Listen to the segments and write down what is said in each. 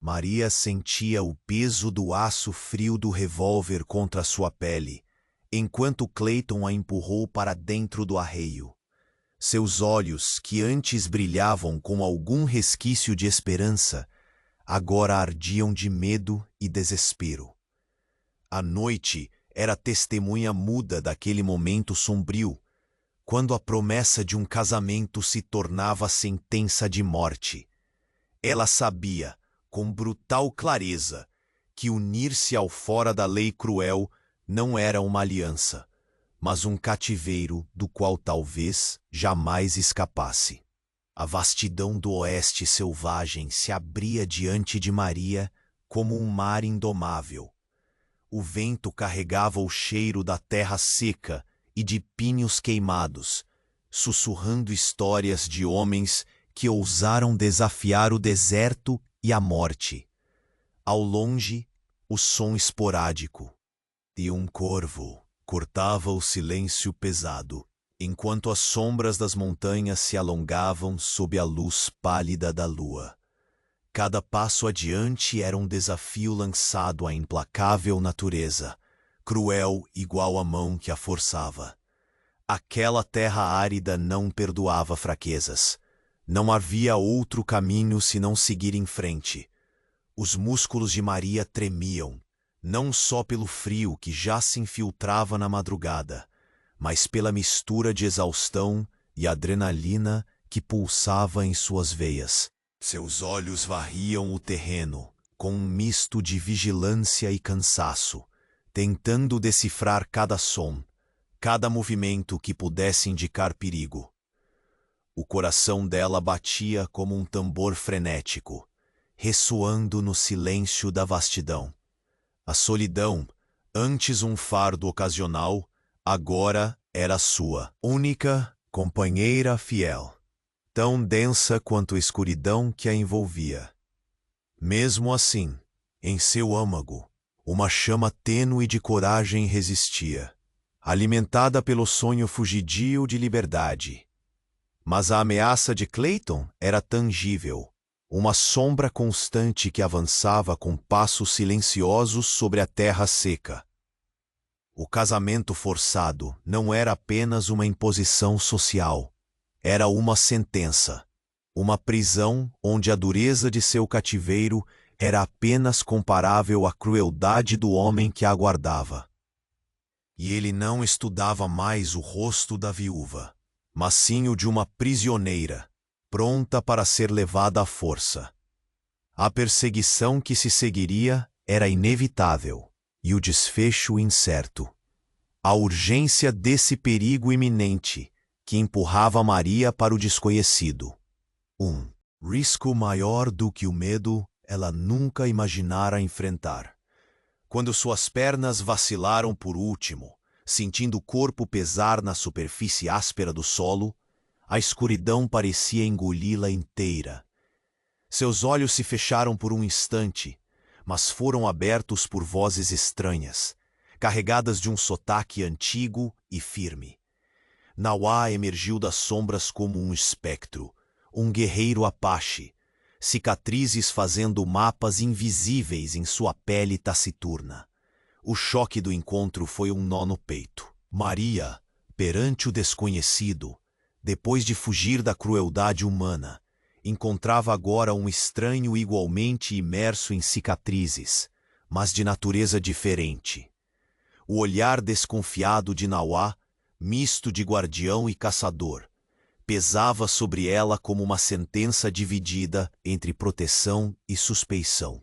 Maria sentia o peso do aço frio do revólver contra sua pele, enquanto Clayton a empurrou para dentro do arreio. Seus olhos, que antes brilhavam com algum resquício de esperança, agora ardiam de medo e desespero. A noite era testemunha muda daquele momento sombrio, quando a promessa de um casamento se tornava sentença de morte. Ela sabia, com brutal clareza, que unir-se ao fora da lei cruel não era uma aliança, mas um cativeiro do qual talvez jamais escapasse. A vastidão do oeste selvagem se abria diante de Maria como um mar indomável. O vento carregava o cheiro da terra seca e de pinhos queimados, sussurrando histórias de homens que ousaram desafiar o deserto e a morte. Ao longe, o som esporádico de um corvo cortava o silêncio pesado, enquanto as sombras das montanhas se alongavam sob a luz pálida da lua. Cada passo adiante era um desafio lançado à implacável natureza, cruel igual à mão que a forçava. Aquela terra árida não perdoava fraquezas. Não havia outro caminho senão seguir em frente. Os músculos de Maria tremiam, não só pelo frio que já se infiltrava na madrugada, mas pela mistura de exaustão e adrenalina que pulsava em suas veias. Seus olhos varriam o terreno, com um misto de vigilância e cansaço, tentando decifrar cada som, cada movimento que pudesse indicar perigo. O coração dela batia como um tambor frenético, ressoando no silêncio da vastidão. A solidão, antes um fardo ocasional, agora era sua única companheira fiel, tão densa quanto a escuridão que a envolvia. Mesmo assim, em seu âmago, uma chama tênue de coragem resistia, alimentada pelo sonho fugidio de liberdade. Mas a ameaça de Clayton era tangível, uma sombra constante que avançava com passos silenciosos sobre a terra seca. O casamento forçado não era apenas uma imposição social, era uma sentença, uma prisão onde a dureza de seu cativeiro era apenas comparável à crueldade do homem que a aguardava. E ele não estudava mais o rosto da viúva, mas sim o de uma prisioneira, pronta para ser levada à força. A perseguição que se seguiria era inevitável, e o desfecho incerto. A urgência desse perigo iminente, que empurrava Maria para o desconhecido. Um risco maior do que o medo ela nunca imaginara enfrentar. Quando suas pernas vacilaram por último, sentindo o corpo pesar na superfície áspera do solo, a escuridão parecia engoli-la inteira. Seus olhos se fecharam por um instante, mas foram abertos por vozes estranhas, carregadas de um sotaque antigo e firme. Nauá emergiu das sombras como um espectro, um guerreiro Apache, cicatrizes fazendo mapas invisíveis em sua pele taciturna. O choque do encontro foi um nó no peito. Maria, perante o desconhecido, depois de fugir da crueldade humana, encontrava agora um estranho igualmente imerso em cicatrizes, mas de natureza diferente. O olhar desconfiado de Nauá, misto de guardião e caçador, pesava sobre ela como uma sentença dividida entre proteção e suspeição.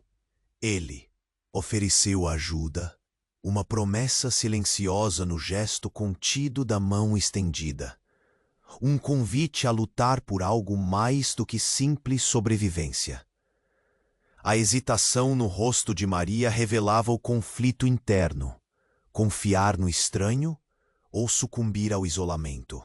Ele ofereceu ajuda, uma promessa silenciosa no gesto contido da mão estendida. Um convite a lutar por algo mais do que simples sobrevivência. A hesitação no rosto de Maria revelava o conflito interno: confiar no estranho ou sucumbir ao isolamento.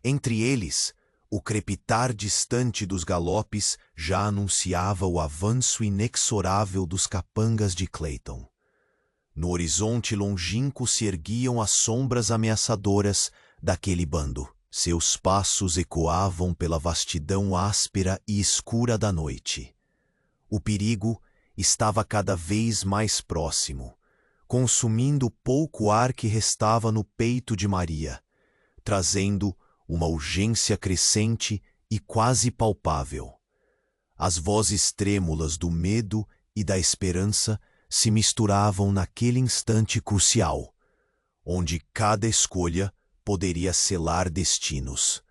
Entre eles, o crepitar distante dos galopes já anunciava o avanço inexorável dos capangas de Clayton. No horizonte longínquo se erguiam as sombras ameaçadoras daquele bando. Seus passos ecoavam pela vastidão áspera e escura da noite. O perigo estava cada vez mais próximo, consumindo o pouco ar que restava no peito de Maria, trazendo uma urgência crescente e quase palpável. As vozes trêmulas do medo e da esperança se misturavam naquele instante crucial, onde cada escolha poderia selar destinos.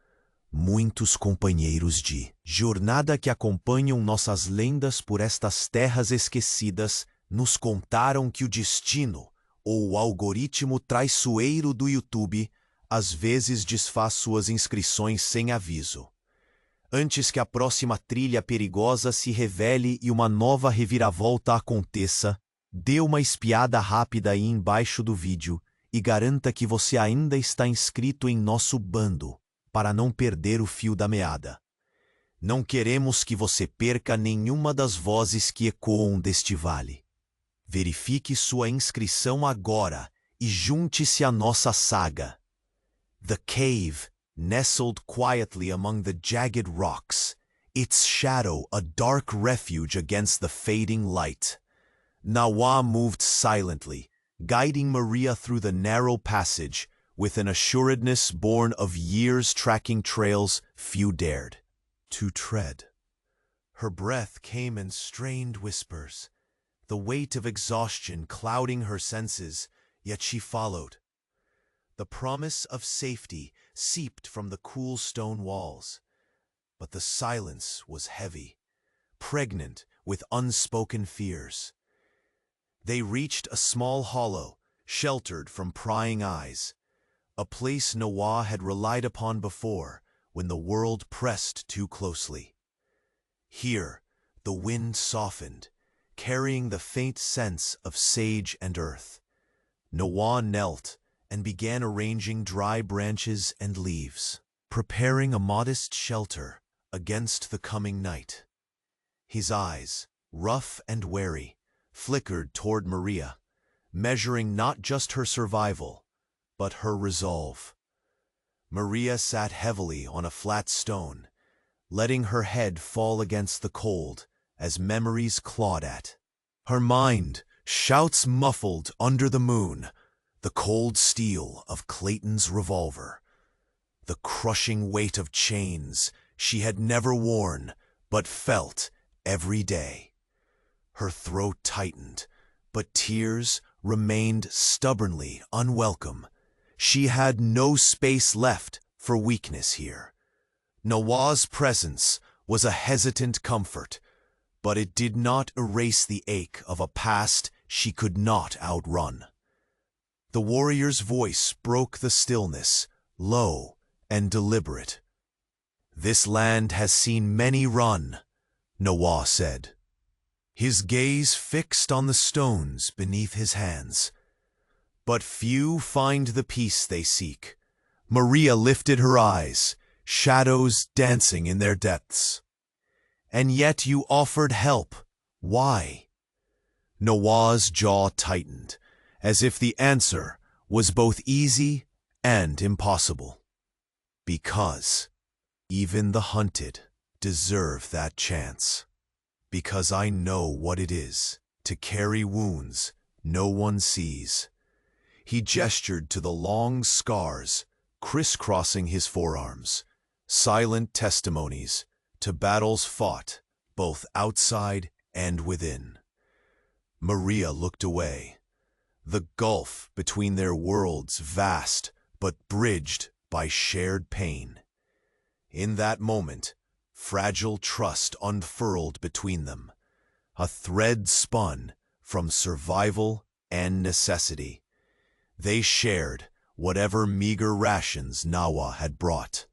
Muitos companheiros de jornada que acompanham nossas lendas por estas terras esquecidas nos contaram que o destino, ou o algoritmo traiçoeiro do YouTube, às vezes desfaz suas inscrições sem aviso. Antes que a próxima trilha perigosa se revele e uma nova reviravolta aconteça, dê uma espiada rápida aí embaixo do vídeo e garanta que você ainda está inscrito em nosso bando, para não perder o fio da meada. Não queremos que você perca nenhuma das vozes que ecoam deste vale. Verifique sua inscrição agora e junte-se à nossa saga. The cave, nestled quietly among the jagged rocks, its shadow a dark refuge against the fading light. Nawa moved silently, guiding Maria through the narrow passage with an assuredness born of years tracking trails few dared to tread. Her breath came in strained whispers, the weight of exhaustion clouding her senses, yet she followed. The promise of safety seeped from the cool stone walls, but the silence was heavy, pregnant with unspoken fears. They reached a small hollow, sheltered from prying eyes, a place Nawa had relied upon before when the world pressed too closely. Here, the wind softened, carrying the faint sense of sage and earth. Nawa knelt and began arranging dry branches and leaves, preparing a modest shelter against the coming night. His eyes, rough and wary, flickered toward Maria, measuring not just her survival, but her resolve. Maria sat heavily on a flat stone, letting her head fall against the cold as memories clawed at. Her mind, shouts muffled under the moon, the cold steel of Clayton's revolver, the crushing weight of chains she had never worn but felt every day. Her throat tightened, but tears remained stubbornly unwelcome. She had no space left for weakness here. Nawa's presence was a hesitant comfort, but it did not erase the ache of a past she could not outrun. The warrior's voice broke the stillness, low and deliberate. "This land has seen many run," Nawa said, his gaze fixed on the stones beneath his hands. "But few find the peace they seek." Maria lifted her eyes, shadows dancing in their depths. "And yet you offered help. Why?" Nawa's jaw tightened, as if the answer was both easy and impossible. "Because even the hunted deserve that chance. Because I know what it is to carry wounds no one sees." He gestured to the long scars crisscrossing his forearms, silent testimonies to battles fought both outside and within. Maria looked away, the gulf between their worlds vast but bridged by shared pain. In that moment, fragile trust unfurled between them, a thread spun from survival and necessity. They shared whatever meager rations Nawa had brought,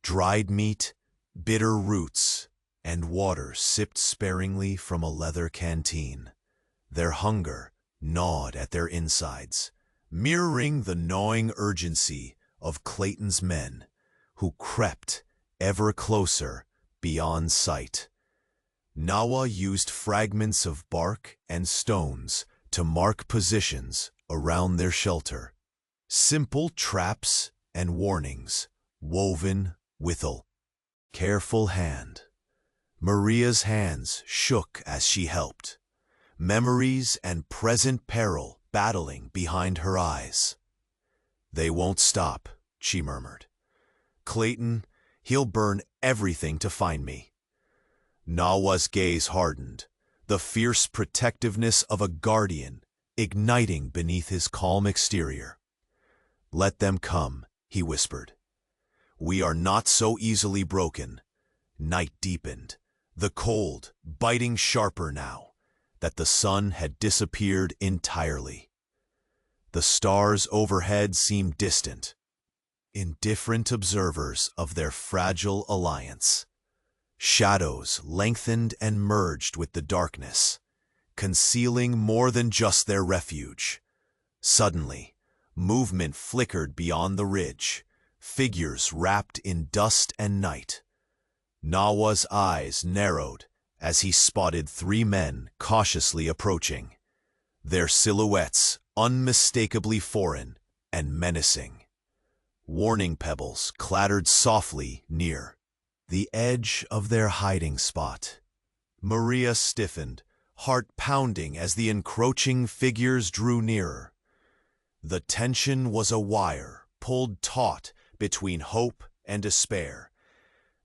dried meat, bitter roots, and water sipped sparingly from a leather canteen. Their hunger gnawed at their insides, mirroring the gnawing urgency of Clayton's men, who crept ever closer beyond sight. Nawa used fragments of bark and stones to mark positions around their shelter, simple traps and warnings woven with a careful hand. Maria's hands shook as she helped, memories and present peril battling behind her eyes. "They won't stop," she murmured. "Clayton, he'll burn everything to find me." Nawa's gaze hardened, the fierce protectiveness of a guardian igniting beneath his calm exterior. "Let them come," he whispered. "We are not so easily broken." Night deepened, the cold biting sharper now that the sun had disappeared entirely. The stars overhead seemed distant, indifferent observers of their fragile alliance. Shadows lengthened and merged with the darkness, concealing more than just their refuge. Suddenly, movement flickered beyond the ridge, figures wrapped in dust and night. Nawa's eyes narrowed as he spotted 3 men cautiously approaching, their silhouettes unmistakably foreign and menacing. Warning pebbles clattered softly near, the edge of their hiding spot. Maria stiffened, heart pounding as the encroaching figures drew nearer. The tension was a wire pulled taut between hope and despair.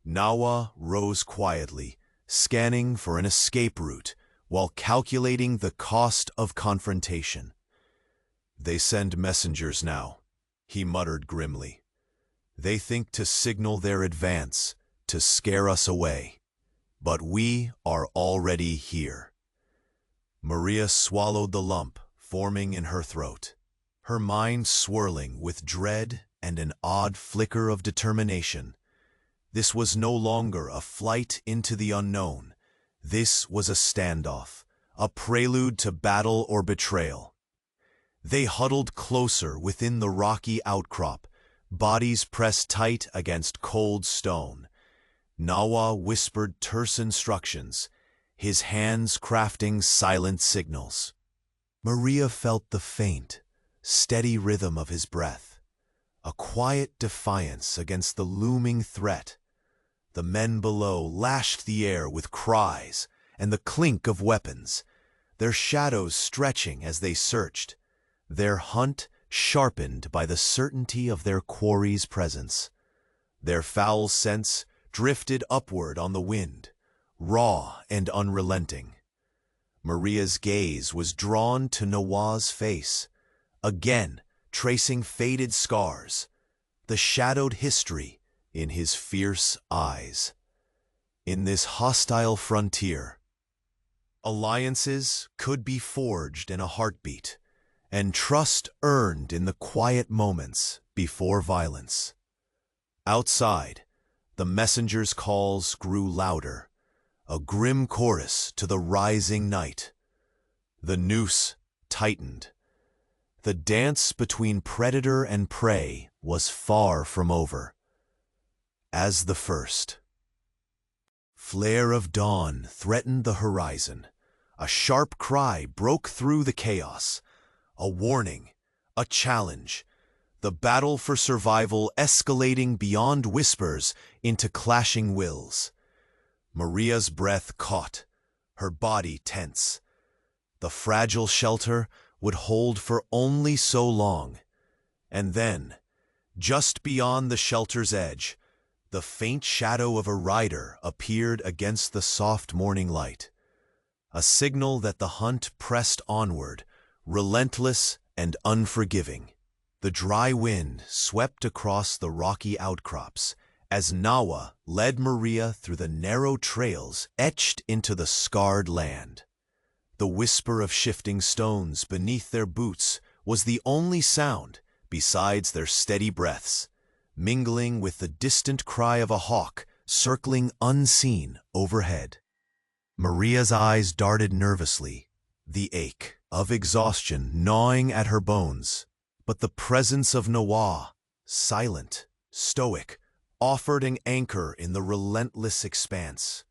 Nawa rose quietly, scanning for an escape route while calculating the cost of confrontation. "They send messengers now," he muttered grimly. "They think to signal their advance, to scare us away. But we are already here." Maria swallowed the lump forming in her throat, her mind swirling with dread and an odd flicker of determination. This was no longer a flight into the unknown. This was a standoff, a prelude to battle or betrayal. They huddled closer within the rocky outcrop, bodies pressed tight against cold stone. Nawa whispered terse instructions, his hands crafting silent signals. Maria felt the faint, steady rhythm of his breath, a quiet defiance against the looming threat. The men below lashed the air with cries and the clink of weapons, their shadows stretching as they searched, their hunt sharpened by the certainty of their quarry's presence. Their foul scents drifted upward on the wind, raw and unrelenting. Maria's gaze was drawn to Nawa's face, again tracing faded scars, the shadowed history in his fierce eyes. In this hostile frontier, alliances could be forged in a heartbeat, and trust earned in the quiet moments before violence. Outside, the messenger's calls grew louder, a grim chorus to the rising night. The noose tightened. The dance between predator and prey was far from over. As the first flare of dawn threatened the horizon, a sharp cry broke through the chaos, a warning, a challenge, the battle for survival escalating beyond whispers into clashing wills. Maria's breath caught, her body tense. The fragile shelter would hold for only so long. And then, just beyond the shelter's edge, the faint shadow of a rider appeared against the soft morning light, a signal that the hunt pressed onward, relentless and unforgiving. The dry wind swept across the rocky outcrops as Nawa led Maria through the narrow trails etched into the scarred land. The whisper of shifting stones beneath their boots was the only sound besides their steady breaths, mingling with the distant cry of a hawk circling unseen overhead. Maria's eyes darted nervously, the ache of exhaustion gnawing at her bones. But the presence of Nawa, silent, stoic, offered an anchor in the relentless expanse.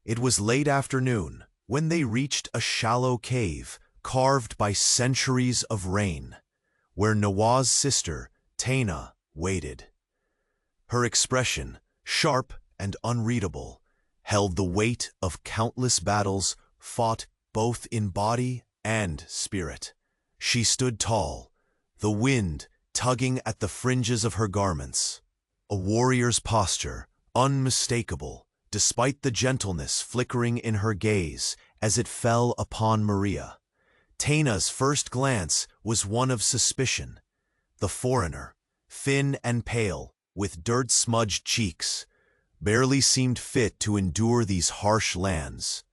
It was late afternoon when they reached a shallow cave carved by centuries of rain, where Nawa's sister, Taina, waited. Her expression, sharp and unreadable, held the weight of countless battles fought both in body and spirit. She stood tall, the wind tugging at the fringes of her garments. A warrior's posture, unmistakable, despite the gentleness flickering in her gaze as it fell upon Maria. Taina's first glance was one of suspicion. The foreigner, thin and pale, with dirt-smudged cheeks, barely seemed fit to endure these harsh lands.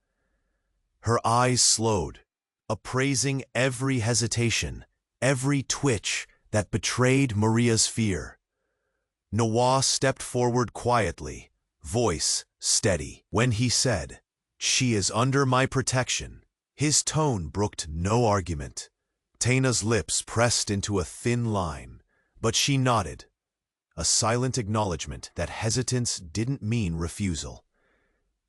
Her eyes slowed, appraising every hesitation, every twitch that betrayed Maria's fear. Noah stepped forward quietly, voice steady. When he said, "She is under my protection," his tone brooked no argument. Taina's lips pressed into a thin line, but she nodded, a silent acknowledgement that hesitance didn't mean refusal.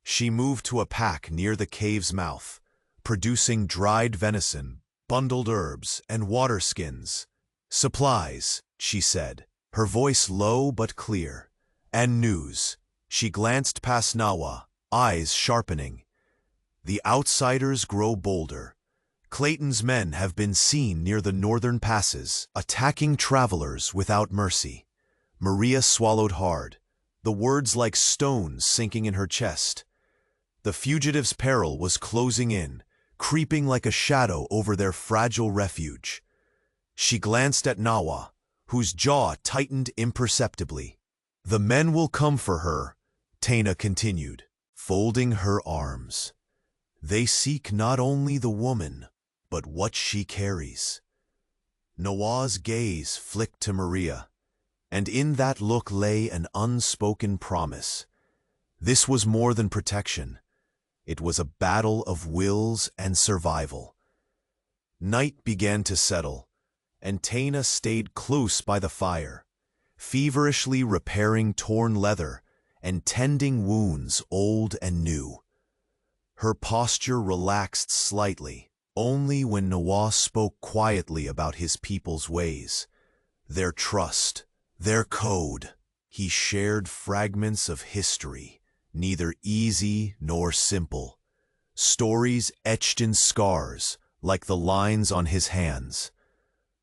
She moved to a pack near the cave's mouth, producing dried venison, bundled herbs, and water skins. "Supplies," she said, her voice low but clear. "And news." She glanced past Nawa, eyes sharpening. "The outsiders grow bolder. Clayton's men have been seen near the northern passes, attacking travelers without mercy." Maria swallowed hard, the words like stones sinking in her chest. The fugitives' peril was closing in, creeping like a shadow over their fragile refuge. She glanced at Nawa, whose jaw tightened imperceptibly. "The men will come for her," Taina continued, folding her arms. "They seek not only the woman, but what she carries." Nawa's gaze flicked to Maria, and in that look lay an unspoken promise. This was more than protection. It was a battle of wills and survival. Night began to settle, and Taina stayed close by the fire, feverishly repairing torn leather and tending wounds old and new. Her posture relaxed slightly, only when Nawa spoke quietly about his people's ways, their trust, their code. He shared fragments of history, neither easy nor simple, stories etched in scars like the lines on his hands.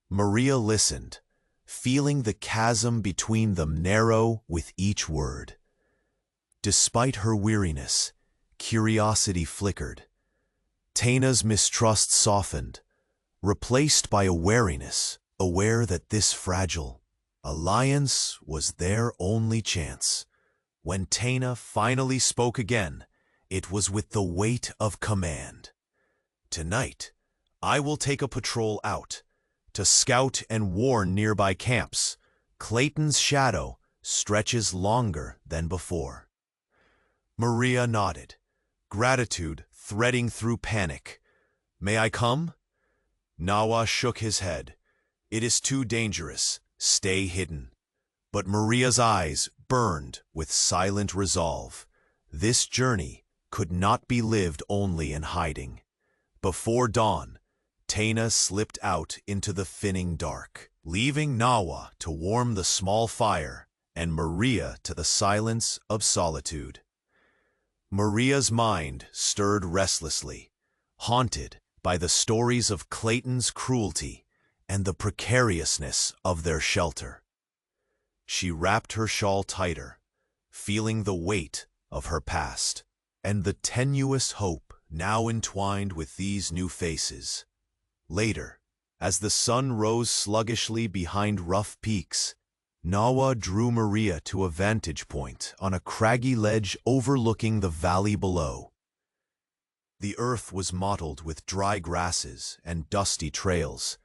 Maria listened, feeling the chasm between them narrow with each word. Despite her weariness, curiosity flickered. Taina's mistrust softened, replaced by a wariness, aware that this fragile alliance was their only chance. When Taina finally spoke again, it was with the weight of command. "Tonight, I will take a patrol out, to scout and warn nearby camps. Clayton's shadow stretches longer than before." Maria nodded, gratitude threading through panic. "May I come?" Nawa shook his head. "It is too dangerous. Stay hidden." But Maria's eyes burned with silent resolve. This journey could not be lived only in hiding. Before dawn, Taina slipped out into the thinning dark, leaving Nawa to warm the small fire and Maria to the silence of solitude. Maria's mind stirred restlessly, haunted by the stories of Clayton's cruelty and the precariousness of their shelter. She wrapped her shawl tighter, feeling the weight of her past and the tenuous hope now entwined with these new faces. Later, as the sun rose sluggishly behind rough peaks, Nawa drew Maria to a vantage point on a craggy ledge overlooking the valley below. The earth was mottled with dry grasses and dusty trails,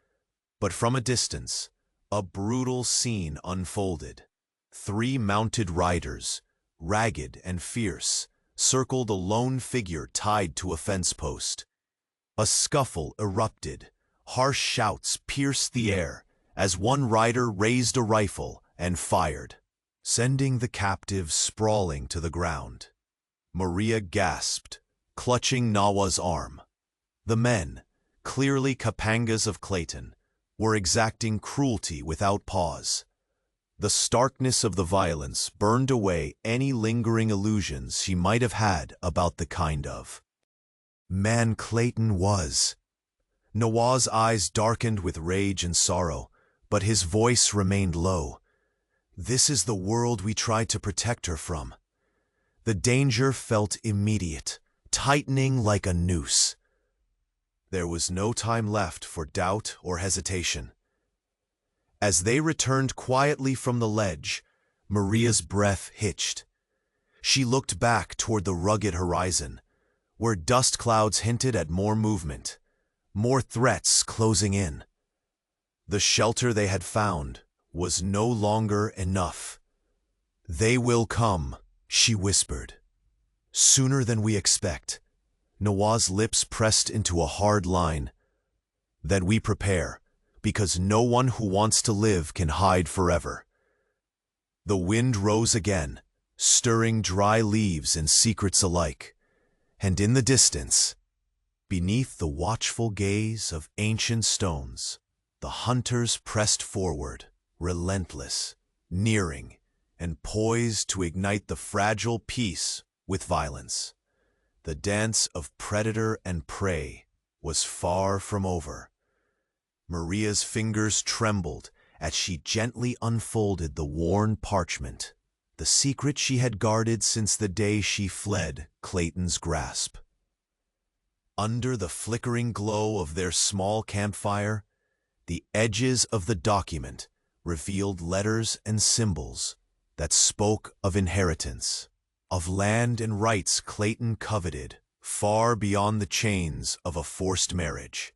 but from a distance, a brutal scene unfolded. 3 mounted riders, ragged and fierce, circled a lone figure tied to a fence post. A scuffle erupted, harsh shouts pierced the air as one rider raised a rifle and fired, sending the captive sprawling to the ground. Maria gasped, clutching Nawa's arm. The men, clearly Kapangas of Clayton, were exacting cruelty without pause. The starkness of the violence burned away any lingering illusions she might have had about the kind of man Clayton was. Nawaz's eyes darkened with rage and sorrow, but his voice remained low. This is the world we tried to protect her from. The danger felt immediate, tightening like a noose. There was no time left for doubt or hesitation. As they returned quietly from the ledge, Maria's breath hitched. She looked back toward the rugged horizon, where dust clouds hinted at more movement, more threats closing in. The shelter they had found was no longer enough. "They will come," she whispered. "Sooner than we expect." Nawaz's lips pressed into a hard line. "Then we prepare, because no one who wants to live can hide forever." The wind rose again, stirring dry leaves and secrets alike. And in the distance, beneath the watchful gaze of ancient stones, the hunters pressed forward, relentless, nearing, and poised to ignite the fragile peace with violence. The dance of predator and prey was far from over. Maria's fingers trembled as she gently unfolded the worn parchment, the secret she had guarded since the day she fled Clayton's grasp. Under the flickering glow of their small campfire, the edges of the document revealed letters and symbols that spoke of inheritance, of land and rights Clayton coveted, far beyond the chains of a forced marriage.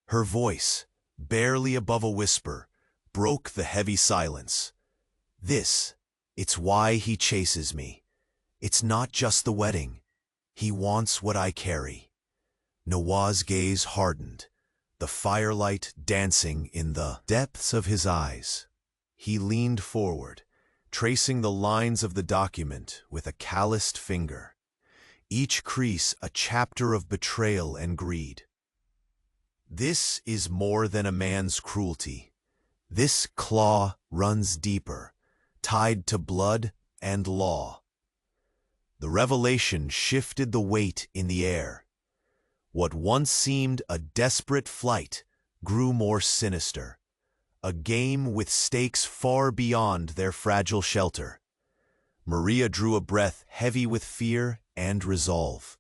Her voice, barely above a whisper, broke the heavy silence. It's why he chases me. It's not just the wedding. He wants what I carry." Nawaz's gaze hardened, the firelight dancing in the depths of his eyes. He leaned forward, tracing the lines of the document with a calloused finger, each crease a chapter of betrayal and greed. "This is more than a man's cruelty. This claw runs deeper, tied to blood and law." The revelation shifted the weight in the air. What once seemed a desperate flight grew more sinister, a game with stakes far beyond their fragile shelter. Maria drew a breath heavy with fear and resolve.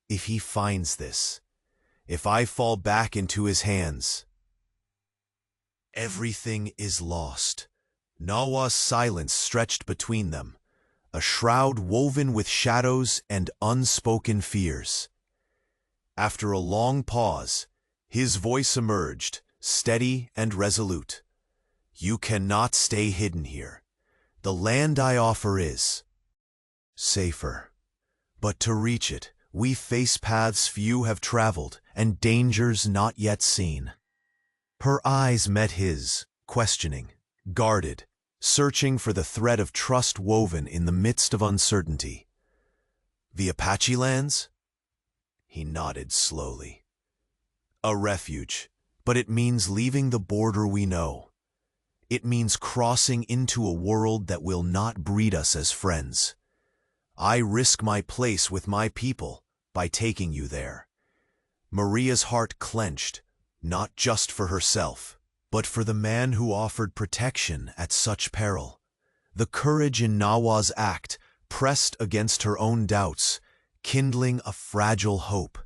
If he finds this, if I fall back into his hands, everything is lost. Nawaz's silence stretched between them, a shroud woven with shadows and unspoken fears. After a long pause, his voice emerged, steady and resolute. "You cannot stay hidden here. The land I offer is safer. But to reach it, we face paths few have traveled and dangers not yet seen." Her eyes met his, questioning, guarded, searching for the thread of trust woven in the midst of uncertainty. "The Apache lands?" He nodded slowly. "A refuge, but it means leaving the border we know. It means crossing into a world that will not breed us as friends. I risk my place with my people by taking you there." Maria's heart clenched, not just for herself, but for the man who offered protection at such peril. The courage in Nawaz's act pressed against her own doubts, kindling a fragile hope.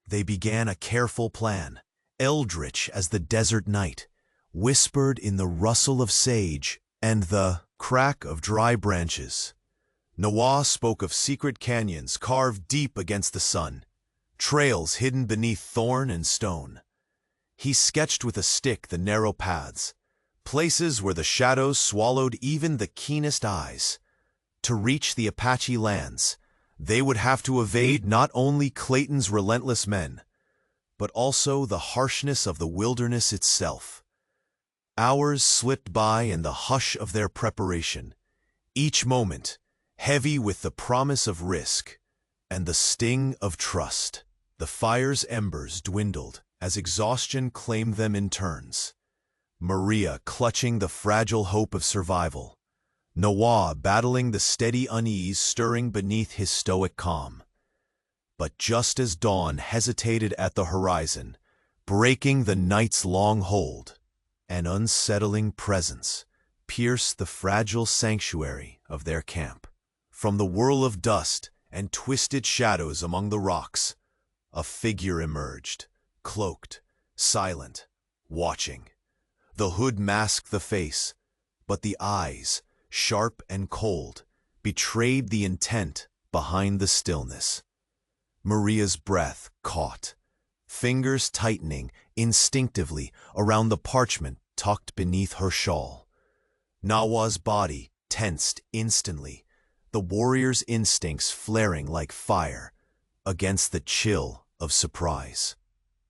They began a careful plan, eldritch as the desert night, whispered in the rustle of sage and the crack of dry branches. Nawaz spoke of secret canyons carved deep against the sun, trails hidden beneath thorn and stone. He sketched with a stick the narrow paths, places where the shadows swallowed even the keenest eyes. To reach the Apache lands, they would have to evade not only Clayton's relentless men, but also the harshness of the wilderness itself. Hours slipped by in the hush of their preparation, each moment heavy with the promise of risk and the sting of trust. The fire's embers dwindled as exhaustion claimed them in turns. Maria clutching the fragile hope of survival. Noah battling the steady unease stirring beneath his stoic calm. But just as dawn hesitated at the horizon, breaking the night's long hold, an unsettling presence pierced the fragile sanctuary of their camp. From the whirl of dust and twisted shadows among the rocks, a figure emerged, cloaked, silent, watching. The hood masked the face, but the eyes, sharp and cold, betrayed the intent behind the stillness. Maria's breath caught, fingers tightening instinctively around the parchment tucked beneath her shawl. Nawa's body tensed instantly, the warrior's instincts flaring like fire against the chill of surprise.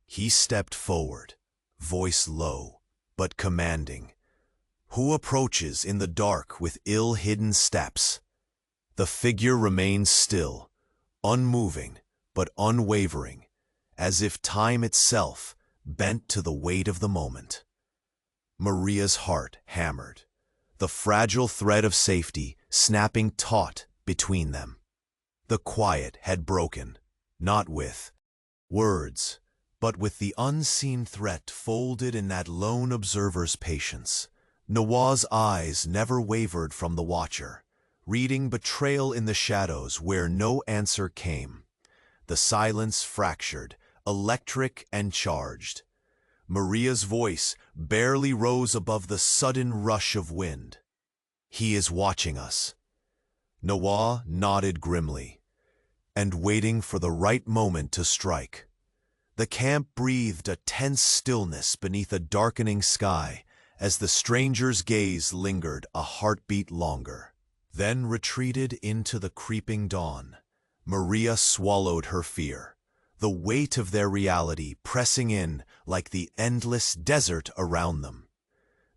He stepped forward, voice low but commanding. Who approaches in the dark with ill-hidden steps? The figure remained still, unmoving but unwavering, as if time itself bent to the weight of the moment. Maria's heart hammered, the fragile thread of safety snapping taut between them. The quiet had broken, not with words, but with the unseen threat folded in that lone observer's patience. Nawaz's eyes never wavered from the watcher, reading betrayal in the shadows where no answer came. The silence fractured, electric and charged. Maria's voice barely rose above the sudden rush of wind. "He is watching us." Nawaz nodded grimly, and waiting for the right moment to strike. The camp breathed a tense stillness beneath a darkening sky as the stranger's gaze lingered a heartbeat longer, then retreated into the creeping dawn. Maria swallowed her fear, the weight of their reality pressing in like the endless desert around them.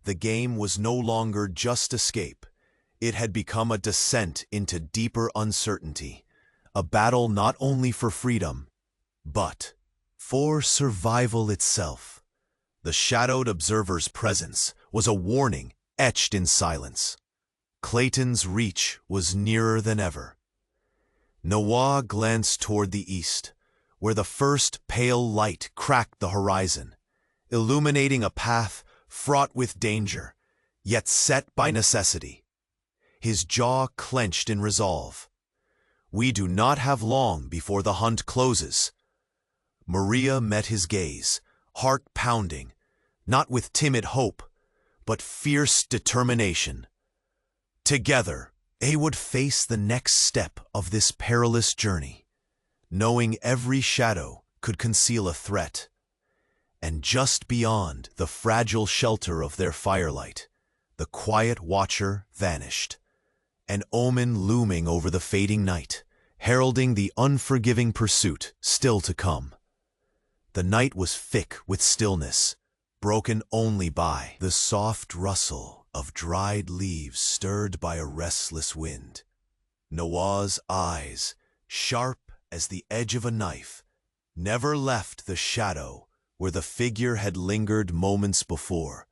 The game was no longer just escape. It had become a descent into deeper uncertainty, a battle not only for freedom, but for survival itself. The shadowed observer's presence was a warning etched in silence. Clayton's reach was nearer than ever. Nawaz glanced toward the east, where the first pale light cracked the horizon, illuminating a path fraught with danger, yet set by necessity. His jaw clenched in resolve. "We do not have long before the hunt closes." Maria met his gaze, heart pounding, not with timid hope, but fierce determination. Together, they would face the next step of this perilous journey, knowing every shadow could conceal a threat. And just beyond the fragile shelter of their firelight, the quiet watcher vanished, an omen looming over the fading night, heralding the unforgiving pursuit still to come. The night was thick with stillness, broken only by the soft rustle of dried leaves stirred by a restless wind. Nawaz's eyes, sharp as the edge of a knife, never left the shadow where the figure had lingered moments before,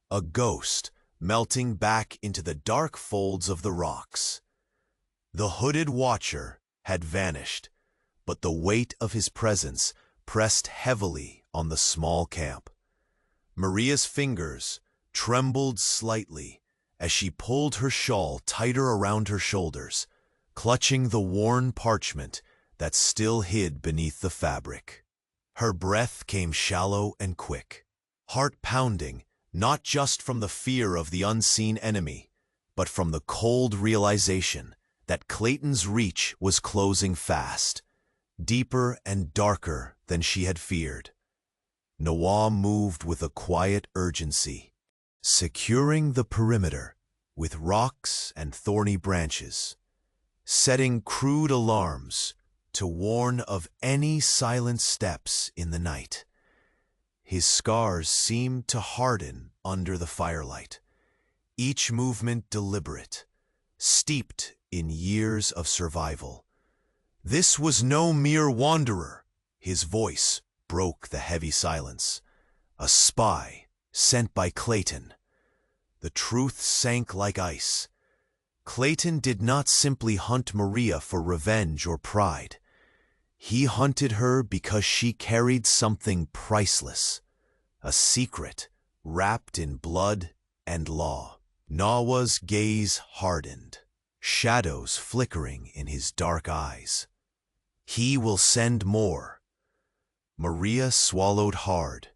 a ghost melting back into the dark folds of the rocks. The hooded watcher had vanished, but the weight of his presence pressed heavily on the small camp. Maria's fingers trembled slightly as she pulled her shawl tighter around her shoulders, clutching the worn parchment that still hid beneath the fabric. Her breath came shallow and quick, heart pounding not just from the fear of the unseen enemy, but from the cold realization that Clayton's reach was closing fast, deeper and darker than she had feared. Nawaz moved with a quiet urgency, securing the perimeter with rocks and thorny branches, setting crude alarms to warn of any silent steps in the night. His scars seemed to harden under the firelight, each movement deliberate, steeped in years of survival. This was no mere wanderer. His voice broke the heavy silence. A spy sent by Clayton. The truth sank like ice. Clayton did not simply hunt Maria for revenge or pride. He hunted her because she carried something priceless, a secret wrapped in blood and law. Nawa's gaze hardened, shadows flickering in his dark eyes. He will send more. Maria swallowed hard,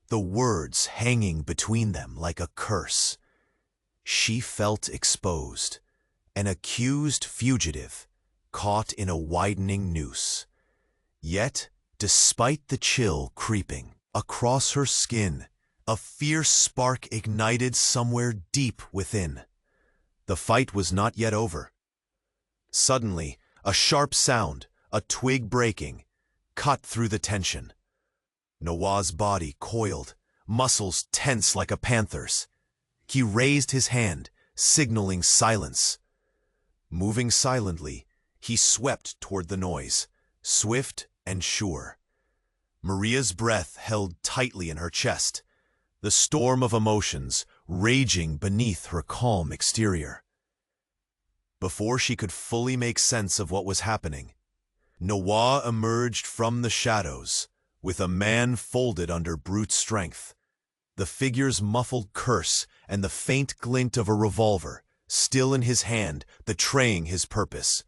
the words hanging between them like a curse. She felt exposed, an accused fugitive, caught in a widening noose. Yet, despite the chill creeping across her skin, a fierce spark ignited somewhere deep within. The fight was not yet over. Suddenly, a sharp sound, a twig breaking, cut through the tension. Nawa's body coiled, muscles tense like a panther's. He raised his hand, signaling silence. Moving silently, he swept toward the noise, swift and sure. Maria's breath held tightly in her chest, the storm of emotions raging beneath her calm exterior. Before she could fully make sense of what was happening, Nawa emerged from the shadows, with a man folded under brute strength. The figure's muffled curse and the faint glint of a revolver, still in his hand, betraying his purpose.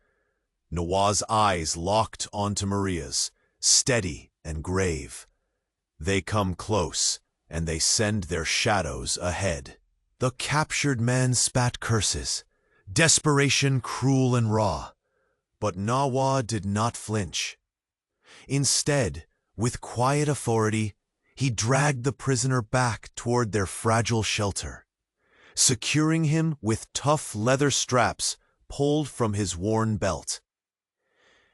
Nawa's eyes locked onto Maria's, steady and grave. They come close, and they send their shadows ahead. The captured man spat curses, desperation cruel and raw. But Nawa did not flinch. Instead, with quiet authority, he dragged the prisoner back toward their fragile shelter, securing him with tough leather straps pulled from his worn belt.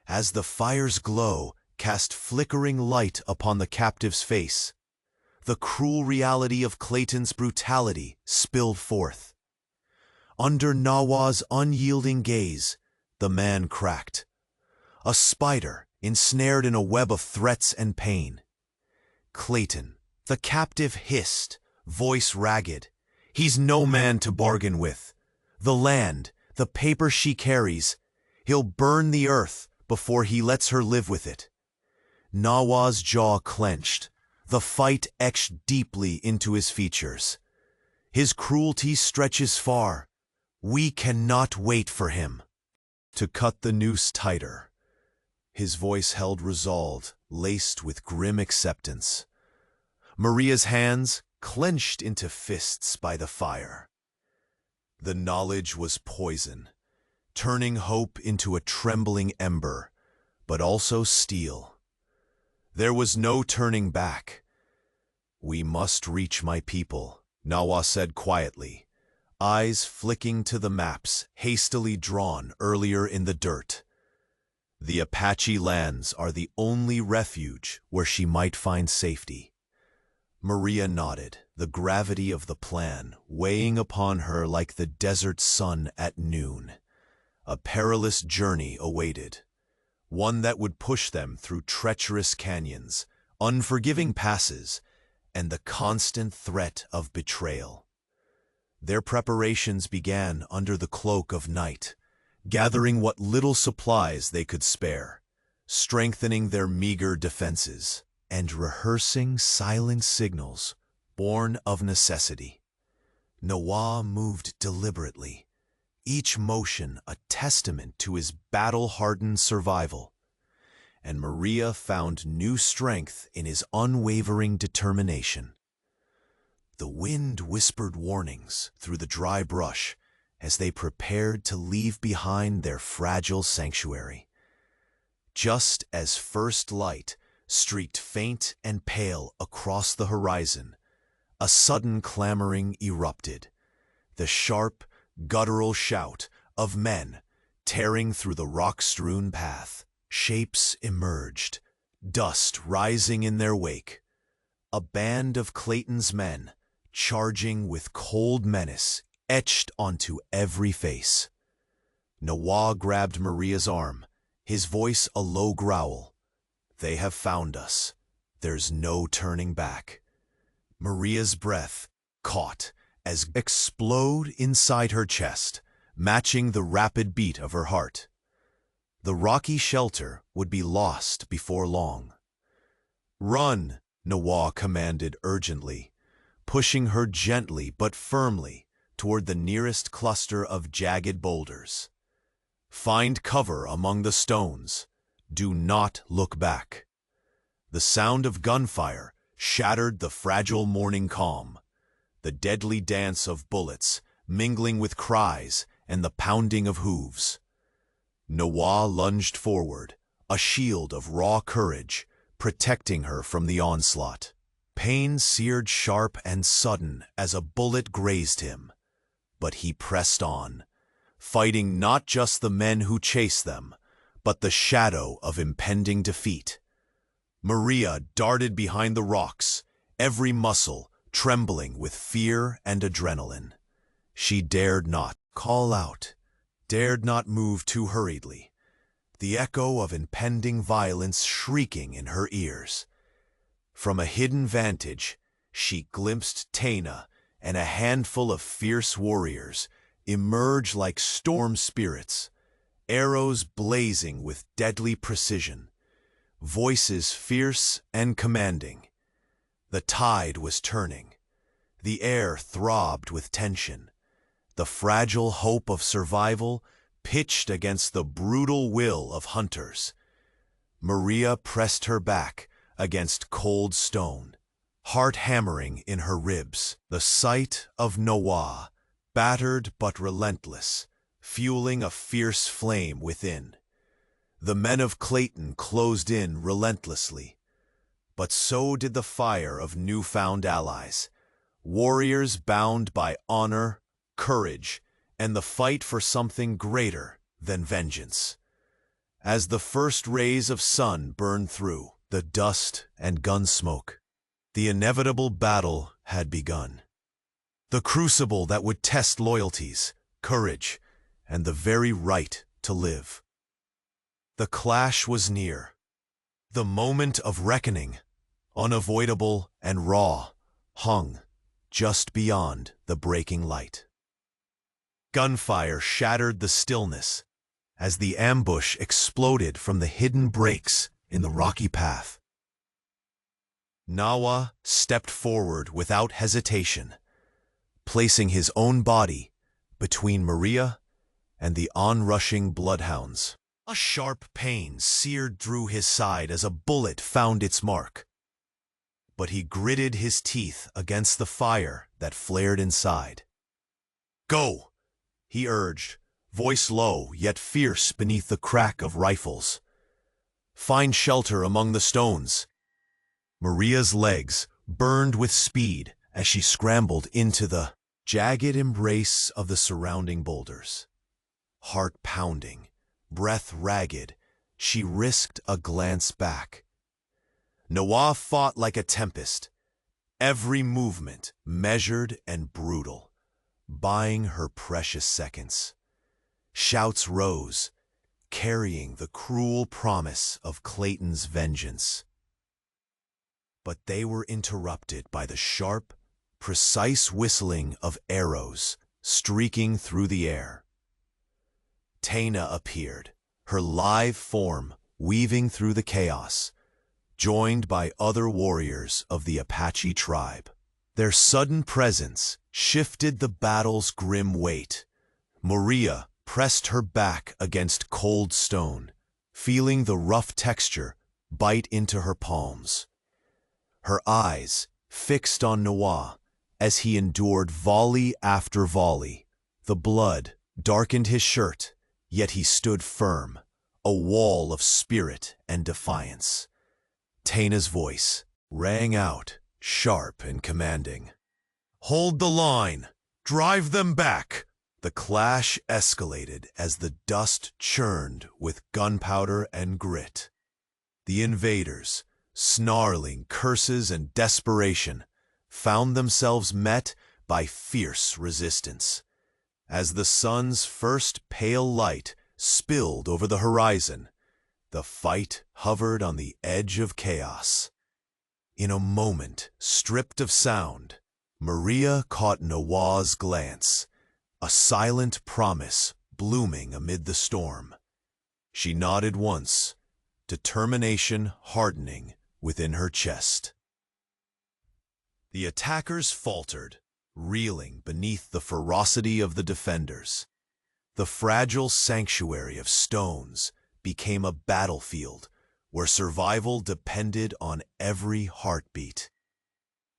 As the fire's glow cast flickering light upon the captive's face, the cruel reality of Clayton's brutality spilled forth. Under Nawa's unyielding gaze, the man cracked. A spider ensnared in a web of threats and pain. Clayton, the captive, hissed, voice ragged. He's no man to bargain with. The land, the paper she carries, he'll burn the earth before he lets her live with it. Nawa's jaw clenched, the fight etched deeply into his features. His cruelty stretches far. We cannot wait for him. To cut the noose tighter. His voice held resolve, laced with grim acceptance. Maria's hands clenched into fists by the fire. The knowledge was poison, turning hope into a trembling ember, but also steel. There was no turning back. We must reach my people, Nawa said quietly, eyes flicking to the maps hastily drawn earlier in the dirt. The Apache lands are the only refuge where she might find safety. Maria nodded, the gravity of the plan weighing upon her like the desert sun at noon. A perilous journey awaited, one that would push them through treacherous canyons, unforgiving passes, and the constant threat of betrayal. Their preparations began under the cloak of night, gathering what little supplies they could spare, strengthening their meager defenses, and rehearsing silent signals born of necessity. Nawa moved deliberately, each motion a testament to his battle-hardened survival, and Maria found new strength in his unwavering determination. The wind whispered warnings through the dry brush as they prepared to leave behind their fragile sanctuary. Just as first light streaked faint and pale across the horizon, a sudden clamoring erupted, the sharp, guttural shout of men tearing through the rock-strewn path. Shapes emerged, dust rising in their wake. A band of Clayton's men, charging with cold menace, etched onto every face. Nawa grabbed Maria's arm, his voice a low growl. They have found us. There's no turning back. Maria's breath caught as explode inside her chest, matching the rapid beat of her heart. The rocky shelter would be lost before long. "Run," Nawa commanded urgently, pushing her gently but firmly toward the nearest cluster of jagged boulders. "Find cover among the stones. Do not look back." The sound of gunfire shattered the fragile morning calm, the deadly dance of bullets mingling with cries and the pounding of hooves. Nawa lunged forward, a shield of raw courage, protecting her from the onslaught. Pain seared sharp and sudden as a bullet grazed him, but he pressed on, fighting not just the men who chased them, but the shadow of impending defeat. Maria darted behind the rocks, every muscle trembling with fear and adrenaline. She dared not call out, dared not move too hurriedly, the echo of impending violence shrieking in her ears. From a hidden vantage, she glimpsed Taina and a handful of fierce warriors emerge like storm spirits, arrows blazing with deadly precision, voices fierce and commanding. The tide was turning. The air throbbed with tension. The fragile hope of survival pitched against the brutal will of hunters. Maria pressed her back against cold stone, heart hammering in her ribs. The sight of Nawa, battered but relentless, fueling a fierce flame within. The men of Clayton closed in relentlessly, but so did the fire of newfound allies, warriors bound by honor, courage, and the fight for something greater than vengeance. As the first rays of sun burned through the dust and gun smoke, the inevitable battle had begun. The crucible that would test loyalties, courage, and the very right to live. The clash was near. The moment of reckoning, unavoidable and raw, hung just beyond the breaking light. Gunfire shattered the stillness as the ambush exploded from the hidden breaks in the rocky path. Nawa stepped forward without hesitation, placing his own body between Maria and the onrushing bloodhounds. A sharp pain seared through his side as a bullet found its mark. But he gritted his teeth against the fire that flared inside. "Go!" he urged, voice low yet fierce beneath the crack of rifles. "Find shelter among the stones." Maria's legs burned with speed as she scrambled into the jagged embrace of the surrounding boulders. Heart pounding, breath ragged, she risked a glance back. Nawa fought like a tempest, every movement measured and brutal, buying her precious seconds. Shouts rose, carrying the cruel promise of Clayton's vengeance. But they were interrupted by the sharp, precise whistling of arrows streaking through the air. Taina appeared, her lithe form weaving through the chaos, joined by other warriors of the Apache tribe. Their sudden presence shifted the battle's grim weight. Maria pressed her back against cold stone, feeling the rough texture bite into her palms. Her eyes fixed on Nawa as he endured volley after volley. The blood darkened his shirt, yet he stood firm, a wall of spirit and defiance. Taina's voice rang out, sharp and commanding. "Hold the line! Drive them back!" The clash escalated as the dust churned with gunpowder and grit. The invaders, snarling curses and desperation, found themselves met by fierce resistance. As the sun's first pale light spilled over the horizon, the fight hovered on the edge of chaos. In a moment, stripped of sound, Maria caught Nawah's glance, a silent promise blooming amid the storm. She nodded once, determination hardening within her chest. The attackers faltered, reeling beneath the ferocity of the defenders. The fragile sanctuary of stones became a battlefield where survival depended on every heartbeat.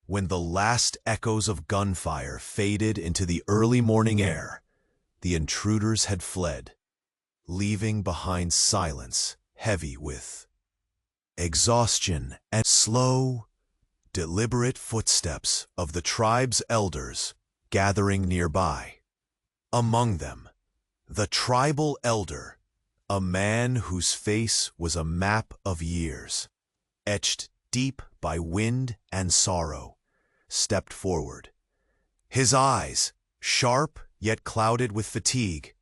When the last echoes of gunfire faded into the early morning air, the intruders had fled, leaving behind silence heavy with exhaustion and slow, deliberate footsteps of the tribe's elders gathering nearby. Among them, the tribal elder, a man whose face was a map of years, etched deep by wind and sorrow, stepped forward. His eyes, sharp yet clouded with fatigue,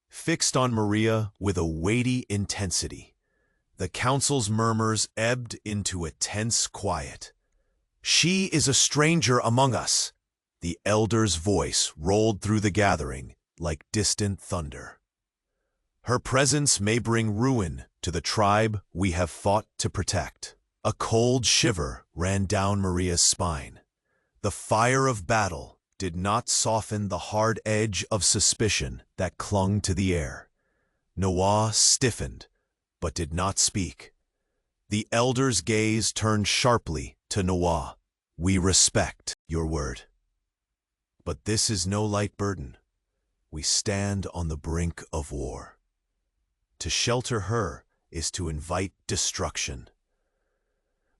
fixed on Maria with a weighty intensity. The council's murmurs ebbed into a tense quiet. "She is a stranger among us," the elder's voice rolled through the gathering like distant thunder. "Her presence may bring ruin to the tribe we have fought to protect." A cold shiver ran down Maria's spine. The fire of battle did not soften the hard edge of suspicion that clung to the air. Nawah stiffened, but did not speak. The elder's gaze turned sharply to Nawah. "We respect your word. But this is no light burden. We stand on the brink of war. To shelter her is to invite destruction."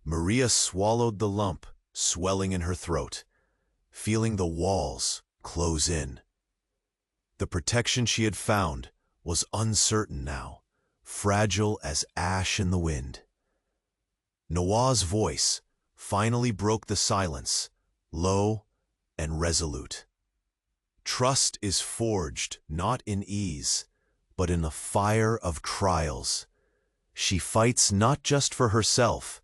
Maria swallowed the lump swelling in her throat, feeling the walls close in. The protection she had found was uncertain now, fragile as ash in the wind. Nawah's voice finally broke the silence, low and resolute. "Trust is forged not in ease, but in the fire of trials. She fights not just for herself,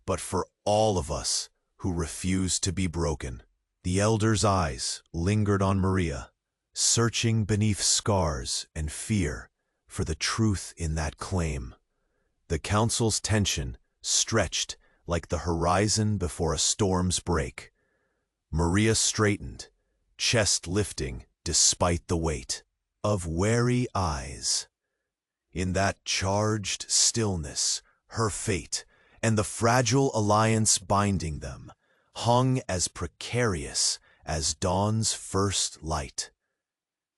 but for all of us who refuse to be broken." The elder's eyes lingered on Maria, searching beneath scars and fear for the truth in that claim. The council's tension stretched like the horizon before a storm's break. Maria straightened, chest lifting despite the weight of wary eyes. In that charged stillness, her fate and the fragile alliance binding them hung as precarious as dawn's first light.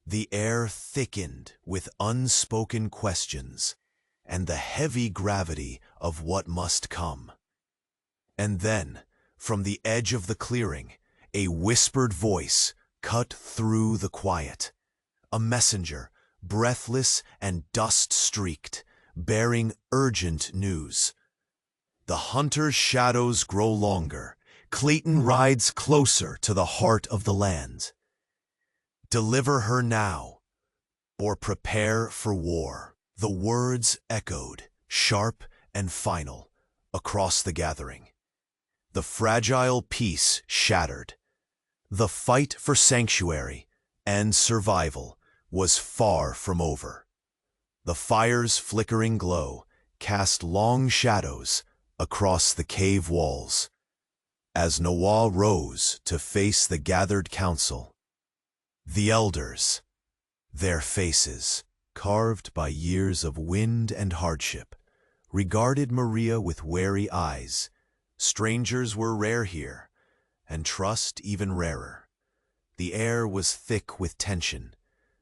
The air thickened with unspoken questions and the heavy gravity of what must come. And then, from the edge of the clearing, a whispered voice cut through the quiet. A messenger, breathless and dust-streaked, bearing urgent news. The hunter's shadows grow longer. Clayton rides closer to the heart of the land. "Deliver her now, or prepare for war." The words echoed, sharp and final, across the gathering. The fragile peace shattered. The fight for sanctuary and survival was far from over. The fire's flickering glow cast long shadows across the cave walls. As Nawah rose to face the gathered council, the elders, their faces, carved by years of wind and hardship, regarded Maria with wary eyes. Strangers were rare here, and trust even rarer. The air was thick with tension,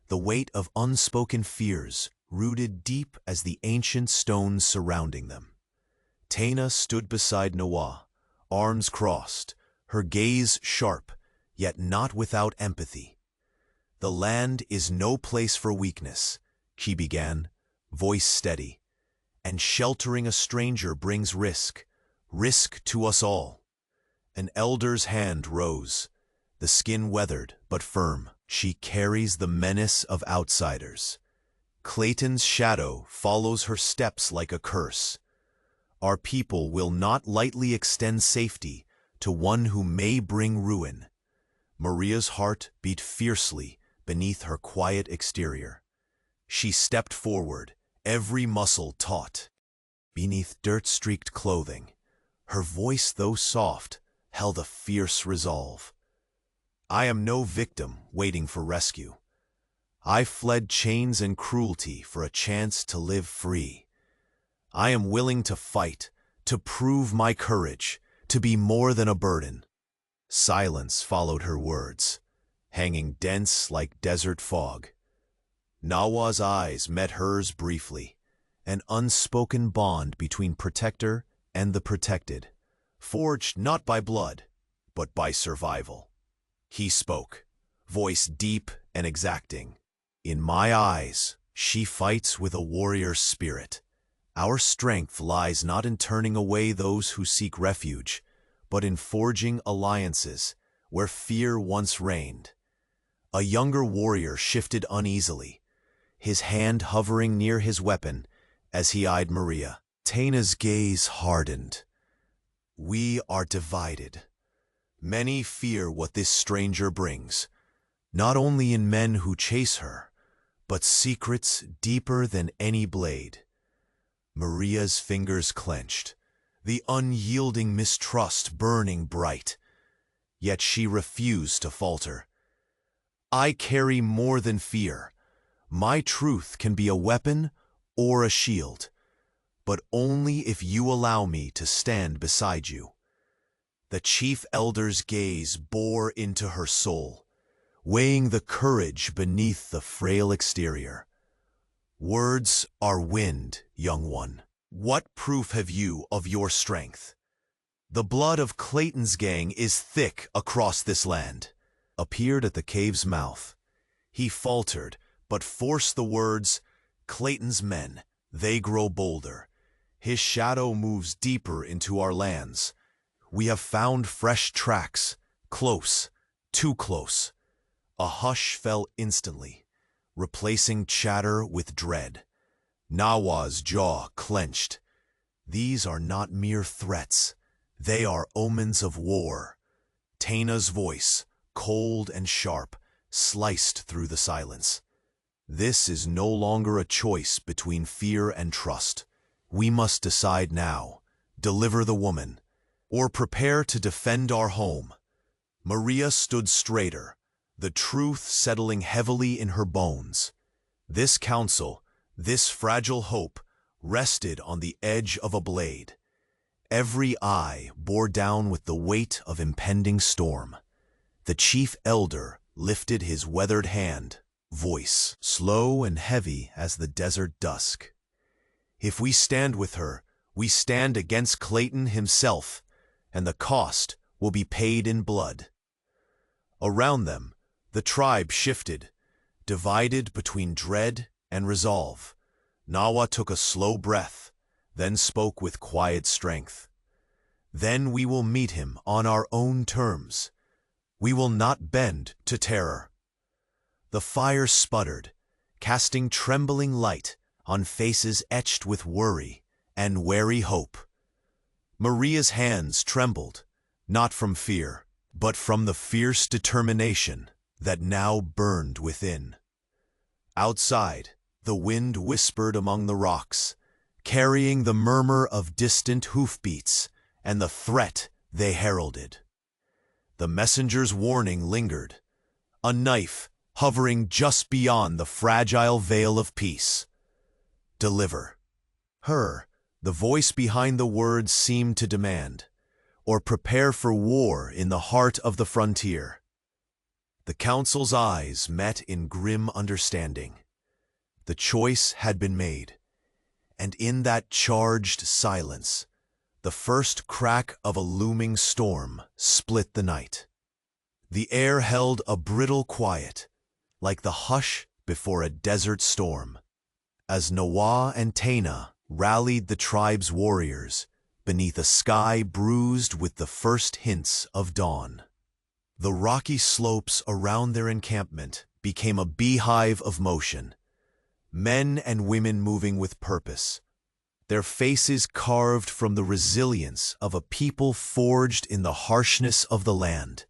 the weight of unspoken fears rooted deep as the ancient stones surrounding them. Taina stood beside Nawah, arms crossed, her gaze sharp, yet not without empathy. "The land is no place for weakness," she began, voice steady. "And sheltering a stranger brings risk to us all." An elder's hand rose, the skin weathered but firm. "She carries the menace of outsiders. Clayton's shadow follows her steps like a curse. Our people will not lightly extend safety to one who may bring ruin. Maria's heart beat fiercely beneath her quiet exterior. She stepped forward, every muscle taut. Beneath dirt-streaked clothing, her voice, though soft, held a fierce resolve. I am no victim waiting for rescue. I fled chains and cruelty for a chance to live free. I am willing to fight, to prove my courage, to be more than a burden. Silence followed her words, hanging dense like desert fog. Nawa's eyes met hers briefly, an unspoken bond between protector and the protected, forged not by blood, but by survival. He spoke, voice deep and exacting. In my eyes, she fights with a warrior's spirit. Our strength lies not in turning away those who seek refuge, but in forging alliances where fear once reigned. A younger warrior shifted uneasily, his hand hovering near his weapon as he eyed Maria. Taina's gaze hardened. We are divided. Many fear what this stranger brings, not only in men who chase her, but secrets deeper than any blade. Maria's fingers clenched, the unyielding mistrust burning bright. Yet she refused to falter. I carry more than fear. My truth can be a weapon or a shield, but only if you allow me to stand beside you. The chief elder's gaze bore into her soul, weighing the courage beneath the frail exterior. Words are wind, young one. What proof have you of your strength? The blood of Clayton's gang is thick across this land. Appeared at the cave's mouth. He faltered, but forced the words, Clayton's men, they grow bolder. His shadow moves deeper into our lands. We have found fresh tracks, close, too close. A hush fell instantly, replacing chatter with dread. Nawa's jaw clenched. These are not mere threats. They are omens of war. Taina's voice, cold and sharp, sliced through the silence. This is no longer a choice between fear and trust. We must decide now, deliver the woman, or prepare to defend our home. Maria stood straighter, the truth settling heavily in her bones. This counsel, this fragile hope, rested on the edge of a blade. Every eye bore down with the weight of impending storm. The chief elder lifted his weathered hand, voice slow and heavy as the desert dusk. If we stand with her, we stand against Clayton himself, and the cost will be paid in blood. Around them, the tribe shifted, divided between dread and resolve. Nawa took a slow breath, then spoke with quiet strength. Then we will meet him on our own terms. We will not bend to terror. The fire sputtered, casting trembling light on faces etched with worry and wary hope. Maria's hands trembled, not from fear, but from the fierce determination that now burned within. Outside, the wind whispered among the rocks, carrying the murmur of distant hoofbeats and the threat they heralded. The messenger's warning lingered, a knife hovering just beyond the fragile veil of peace. Deliver. Her, the voice behind the words seemed to demand, or prepare for war in the heart of the frontier. The council's eyes met in grim understanding. The choice had been made, and in that charged silence, the first crack of a looming storm split the night. The air held a brittle quiet, like the hush before a desert storm. As Nawa and Taina rallied the tribe's warriors beneath a sky bruised with the first hints of dawn. The rocky slopes around their encampment became a beehive of motion, men and women moving with purpose. their faces carved from the resilience of a people forged in the harshness of the land.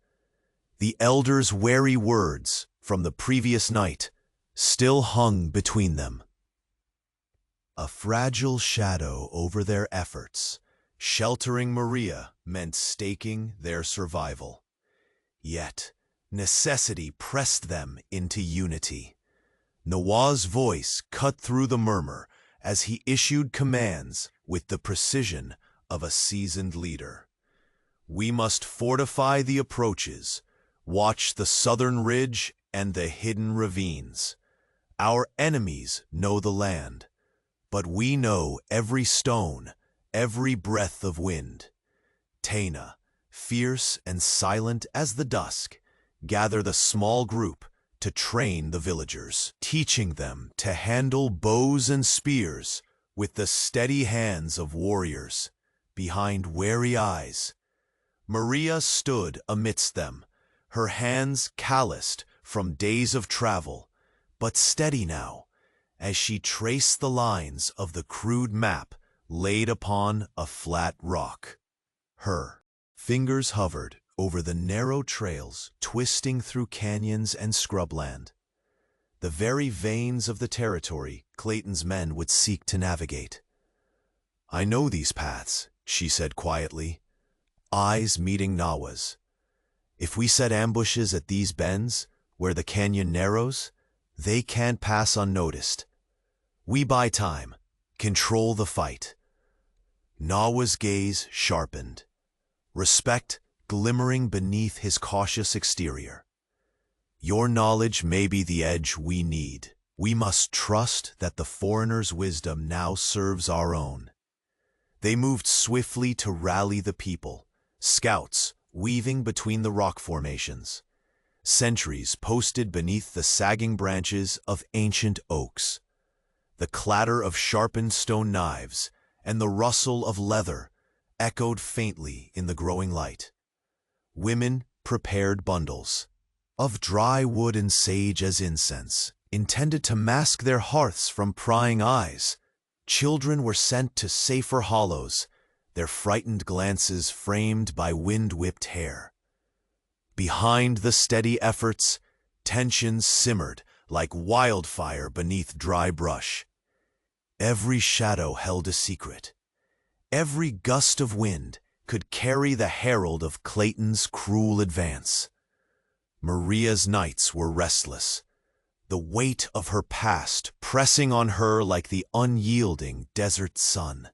The elders' wary words from the previous night still hung between them. A fragile shadow over their efforts, sheltering Maria meant staking their survival. Yet, necessity pressed them into unity. Nawaz's voice cut through the murmur as he issued commands with the precision of a seasoned leader. We must fortify the approaches, watch the southern ridge and the hidden ravines. Our enemies know the land, but we know every stone, every breath of wind. Taina, fierce and silent as the dusk, gathered a small group to train the villagers, teaching them to handle bows and spears with the steady hands of warriors. Behind wary eyes, Maria stood amidst them, her hands calloused from days of travel, but steady now, as she traced the lines of the crude map laid upon a flat rock. Her fingers hovered over the narrow trails twisting through canyons and scrubland, the very veins of the territory Clayton's men would seek to navigate. I know these paths, she said quietly, eyes meeting Nawa's. If we set ambushes at these bends, where the canyon narrows, they can't pass unnoticed. We buy time, control the fight. Nawa's gaze sharpened, respect glimmering beneath his cautious exterior. Your knowledge may be the edge we need. We must trust that the foreigner's wisdom now serves our own. They moved swiftly to rally the people, scouts weaving between the rock formations, sentries posted beneath the sagging branches of ancient oaks. The clatter of sharpened stone knives and the rustle of leather echoed faintly in the growing light. Women prepared bundles of dry wood and sage as incense, intended to mask their hearths from prying eyes. Children were sent to safer hollows, their frightened glances framed by wind-whipped hair. Behind the steady efforts, tensions simmered like wildfire beneath dry brush. Every shadow held a secret. Every gust of wind could carry the herald of Clayton's cruel advance. Maria's nights were restless, the weight of her past pressing on her like the unyielding desert sun.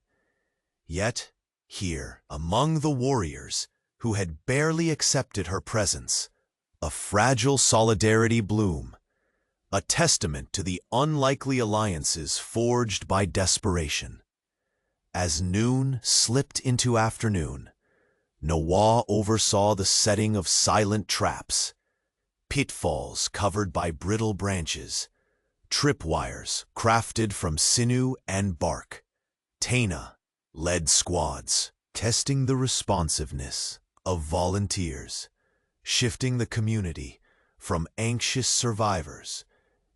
Yet, here, among the warriors who had barely accepted her presence, a fragile solidarity bloomed, a testament to the unlikely alliances forged by desperation. As noon slipped into afternoon, Nawa oversaw the setting of silent traps, pitfalls covered by brittle branches, tripwires crafted from sinew and bark. Taina led squads, testing the responsiveness of volunteers, shifting the community from anxious survivors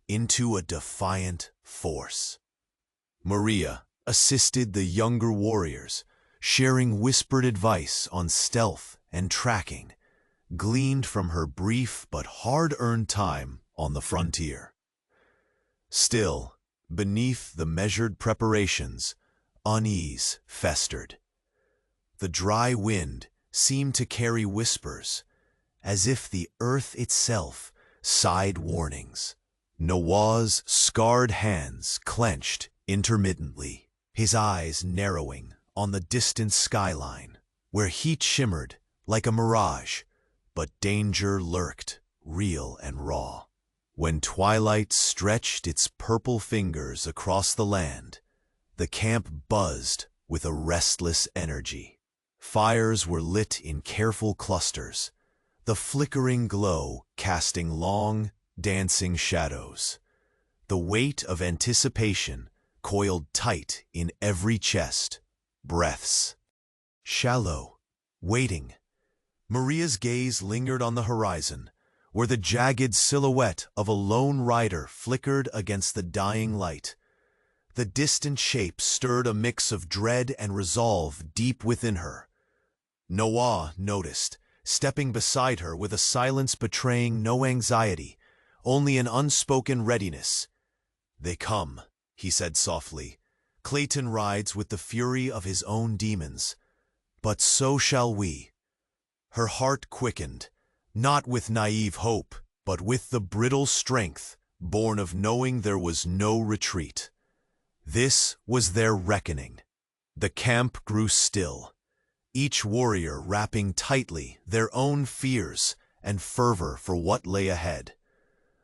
into a defiant force. Maria assisted the younger warriors, sharing whispered advice on stealth and tracking, gleaned from her brief but hard-earned time on the frontier. Still, beneath the measured preparations, unease festered. The dry wind seemed to carry whispers, as if the earth itself sighed warnings. Nawa's scarred hands clenched intermittently, his eyes narrowing on the distant skyline, where heat shimmered like a mirage, but danger lurked, real and raw. When twilight stretched its purple fingers across the land, the camp buzzed with a restless energy. Fires were lit in careful clusters, the flickering glow casting long, dancing shadows. The weight of anticipation coiled tight in every chest, breaths shallow, waiting. Maria's gaze lingered on the horizon, where the jagged silhouette of a lone rider flickered against the dying light. The distant shape stirred a mix of dread and resolve deep within her. Noah noticed, stepping beside her with a silence betraying no anxiety, only an unspoken readiness. "They come," he said softly. "Clayton rides with the fury of his own demons. But so shall we." Her heart quickened, not with naive hope, but with the brittle strength born of knowing there was no retreat. This was their reckoning. The camp grew still, each warrior wrapping tightly their own fears and fervor for what lay ahead.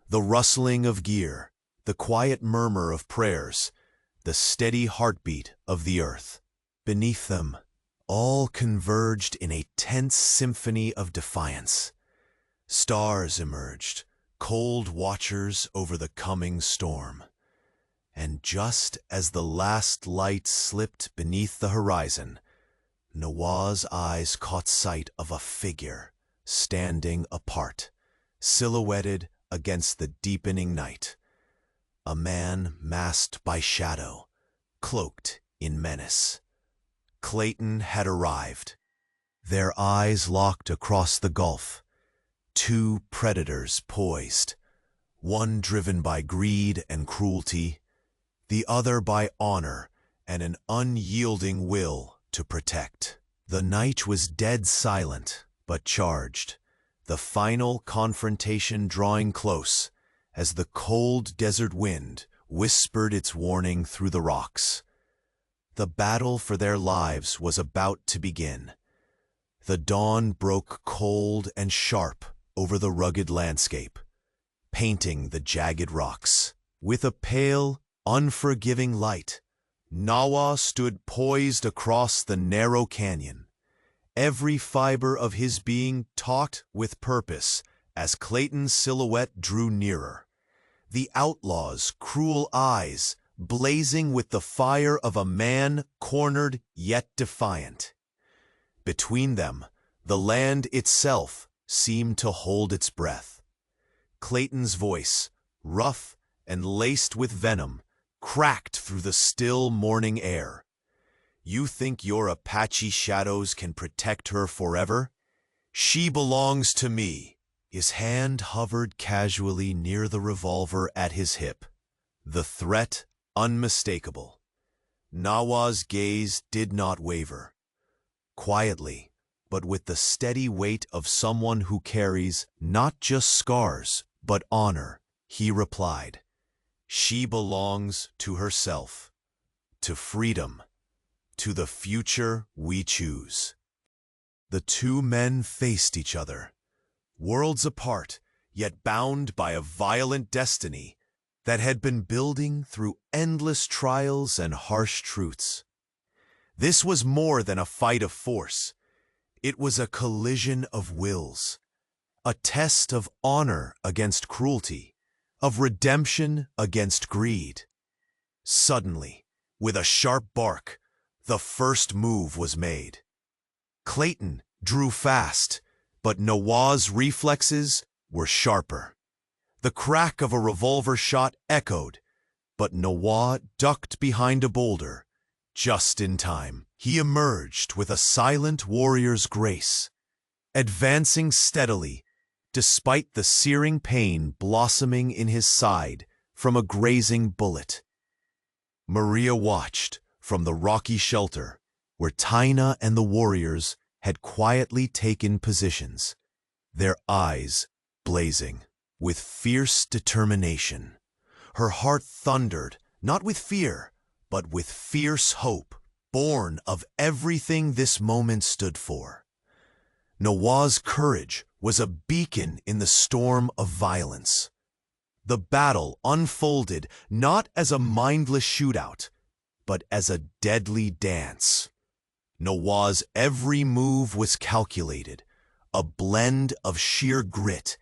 The rustling of gear, the quiet murmur of prayers, the steady heartbeat of the earth. Beneath them, all converged in a tense symphony of defiance. Stars emerged, cold watchers over the coming storm. And just as the last light slipped beneath the horizon, Noah's eyes caught sight of a figure standing apart, silhouetted against the deepening night. A man masked by shadow, cloaked in menace. Clayton had arrived. Their eyes locked across the gulf. Two predators poised, one driven by greed and cruelty, the other by honor and an unyielding will to protect. The night was dead silent, but charged, the final confrontation drawing close as the cold desert wind whispered its warning through the rocks. The battle for their lives was about to begin. The dawn broke cold and sharp over the rugged landscape, painting the jagged rocks. With a pale, unforgiving light, Noah stood poised across the narrow canyon, every fiber of his being taut with purpose as Clayton's silhouette drew nearer. The outlaw's cruel eyes blazing with the fire of a man cornered yet defiant. Between them, the land itself seemed to hold its breath. Clayton's voice, rough and laced with venom, cracked through the still morning air. "You think your Apache shadows can protect her forever? She belongs to me." His hand hovered casually near the revolver at his hip, the threat unmistakable. Noah's gaze did not waver. Quietly, but with the steady weight of someone who carries not just scars, but honor, he replied, "She belongs to herself, to freedom, to the future we choose." The two men faced each other, worlds apart, yet bound by a violent destiny that had been building through endless trials and harsh truths. This was more than a fight of force. It was a collision of wills, a test of honor against cruelty, of redemption against greed. Suddenly, with a sharp bark, the first move was made. Clayton drew fast, but Noah's reflexes were sharper. The crack of a revolver shot echoed, but Noah ducked behind a boulder. Just in time, he emerged with a silent warrior's grace, advancing steadily, despite the searing pain blossoming in his side from a grazing bullet. Maria watched from the rocky shelter where Tina and the warriors had quietly taken positions, their eyes blazing with fierce determination. Her heart thundered, not with fear, but with fierce hope, born of everything this moment stood for. Noah's courage was a beacon in the storm of violence. The battle unfolded not as a mindless shootout, but as a deadly dance. Noah's every move was calculated, a blend of sheer grit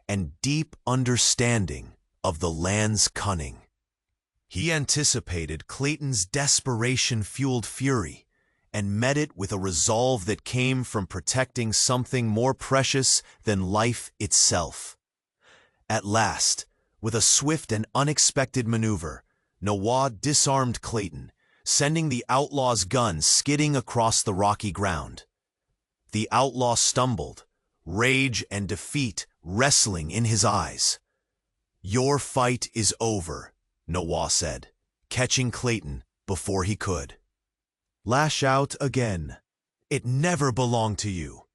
and deep understanding of the land's cunning. He anticipated Clayton's desperation-fueled fury and met it with a resolve that came from protecting something more precious than life itself. At last, with a swift and unexpected maneuver, Noah disarmed Clayton, sending the outlaw's gun skidding across the rocky ground. The outlaw stumbled, rage and defeat wrestling in his eyes. "Your fight is over," Noah said, catching Clayton before he could. "Lash out again. It never belonged to you."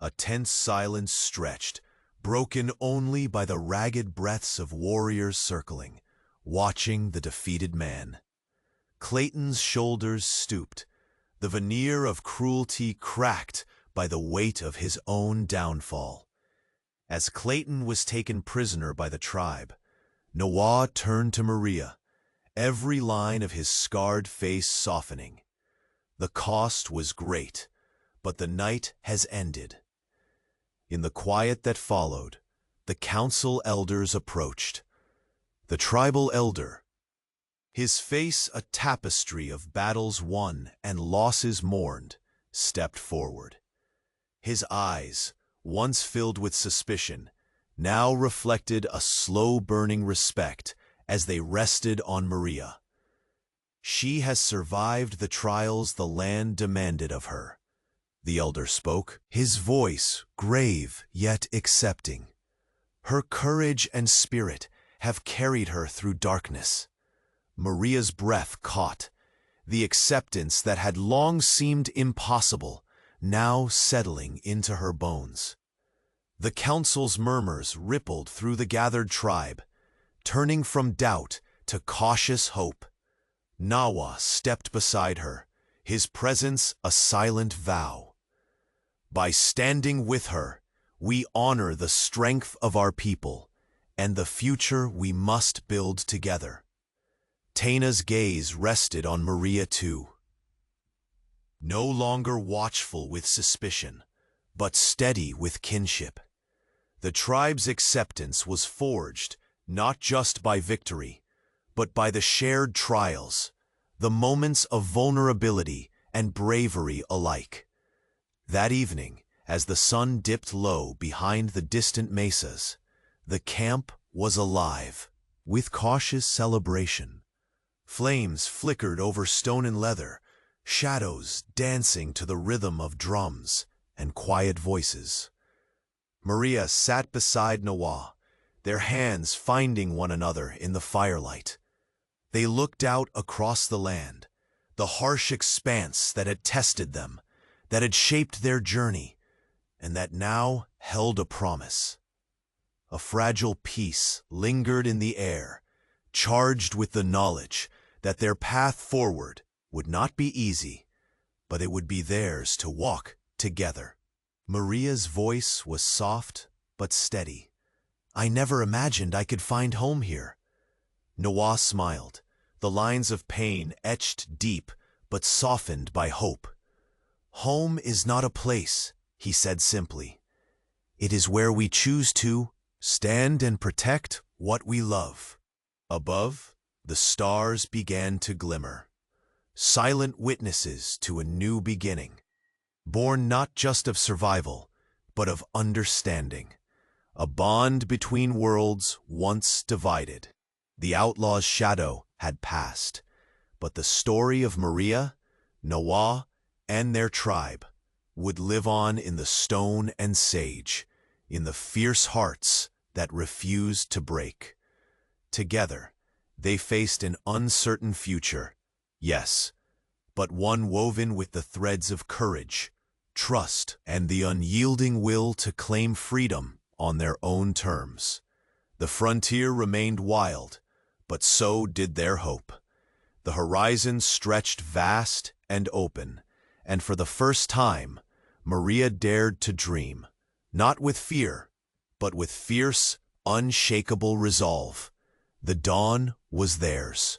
A tense silence stretched, broken only by the ragged breaths of warriors circling, watching the defeated man. Clayton's shoulders stooped, the veneer of cruelty cracked by the weight of his own downfall. As Clayton was taken prisoner by the tribe, Noah turned to Maria, every line of his scarred face softening. The cost was great, but the night has ended. In the quiet that followed, the council elders approached. The tribal elder, his face a tapestry of battles won and losses mourned, stepped forward. His eyes, once filled with suspicion, now reflected a slow-burning respect as they rested on Maria. "She has survived the trials the land demanded of her," the elder spoke, his voice grave yet accepting. "Her courage and spirit have carried her through darkness." Maria's breath caught, the acceptance that had long seemed impossible, now settling into her bones. The council's murmurs rippled through the gathered tribe, turning from doubt to cautious hope. Noah stepped beside her, his presence a silent vow. "By standing with her, we honor the strength of our people and the future we must build together." Tana's gaze rested on Maria too. No longer watchful with suspicion, but steady with kinship. The tribe's acceptance was forged not just by victory, but by the shared trials, the moments of vulnerability and bravery alike. That evening, as the sun dipped low behind the distant mesas, the camp was alive, with cautious celebration. Flames flickered over stone and leather, shadows dancing to the rhythm of drums and quiet voices. Maria sat beside Noah, their hands finding one another in the firelight. They looked out across the land, the harsh expanse that had tested them, that had shaped their journey, and that now held a promise. A fragile peace lingered in the air, charged with the knowledge that their path forward would not be easy, but it would be theirs to walk together. Maria's voice was soft but steady. "I never imagined I could find home here." Noah smiled, the lines of pain etched deep but softened by hope. "Home is not a place," he said simply. "It is where we choose to stand and protect what we love." Above, the stars began to glimmer, silent witnesses to a new beginning, born not just of survival, but of understanding, a bond between worlds once divided. The outlaw's shadow had passed, but the story of Maria, Noah, and their tribe would live on in the stone and sage, in the fierce hearts that refused to break. Together, they faced an uncertain future, yes, but one woven with the threads of courage, trust, and the unyielding will to claim freedom on their own terms. The frontier remained wild, but so did their hope. The horizon stretched vast and open, and for the first time, Maria dared to dream, not with fear, but with fierce, unshakable resolve. The dawn was theirs.